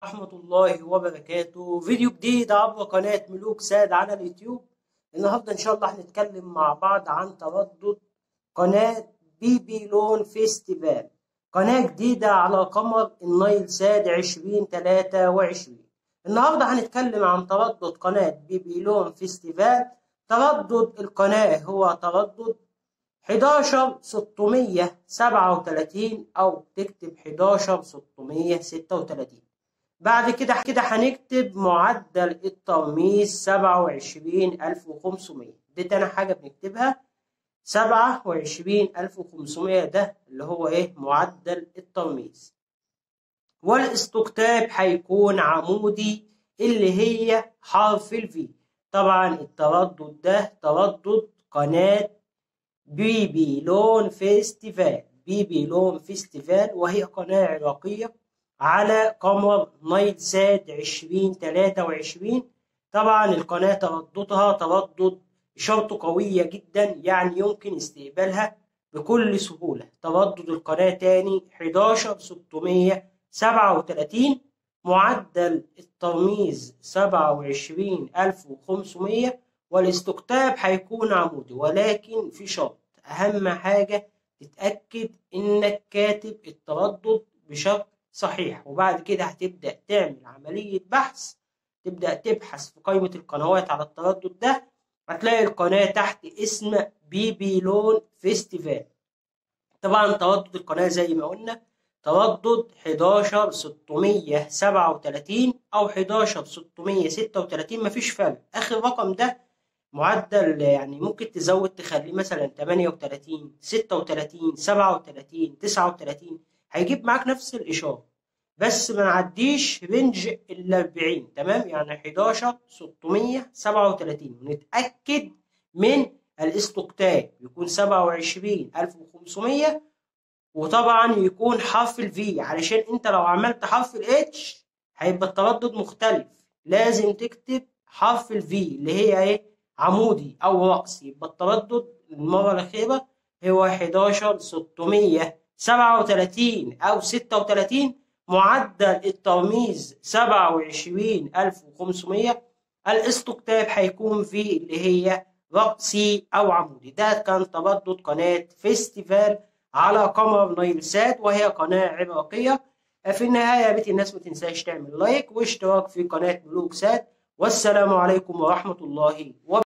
ورحمة الله وبركاته. فيديو جديد عبر قناة ملوك ساد على اليوتيوب. النهاردة إن شاء الله هنتكلم مع بعض عن تردد قناة بيبيلون فيستيفال، قناة جديدة على قمر النايل ساد 2023. النهاردة هنتكلم عن تردد قناة بيبيلون فيستيفال. تردد القناة هو تردد 11637 أو تكتب 11636. بعد كده هنكتب معدل الترميز 27500. دي تاني حاجة بنكتبها 27500، ده اللي هو معدل الترميز. والاستقطاب هيكون عمودي اللي هي حرف الفي. طبعا التردد ده تردد قناة بيبيلون فيستيفال، وهي قناة عراقية على قمر نايل ساد 2023. طبعا القناة ترددها تردد إشارته قوية جدا، يعني يمكن استقبالها بكل سهولة. تردد القناة تاني 11637، معدل الترميز 27500، والاستقطاب هيكون عمودي، ولكن في شرط. أهم حاجة تتأكد إنك كاتب التردد بشكل صحيح. وبعد كده هتبدأ تعمل عملية بحث، تبدأ تبحث في قائمة القنوات على التردد ده، هتلاقي القناة تحت اسم بيبيلون فيستيفال. طبعا تردد القناة زي ما قلنا تردد 11637 أو 11636، مفيش فرق. آخر رقم ده معدل، يعني ممكن تزود تخليه مثلا 38 36 37 39، هيجيب معاك نفس الإشارة، بس ما نعديش رينج ال 40. تمام، يعني 11637. ونتأكد من الاستقطاب يكون 27500، وطبعا يكون حرف الفي، علشان انت لو عملت حرف الاتش هيبقى التردد مختلف. لازم تكتب حرف الفي اللي هي عمودي او رأسي. يبقى التردد المرة الأخيرة هو 11637 أو 36، معدل الترميز 27500. الاستقطاب هيكون في اللي هي رأسي أو عمودي. ده كان تردد قناة فيستيفال على قمر نايل سات، وهي قناة عراقية. في النهاية يا ريت الناس ما تنساش تعمل لايك واشتراك في قناة ملوك سات. والسلام عليكم ورحمة الله وبركاته.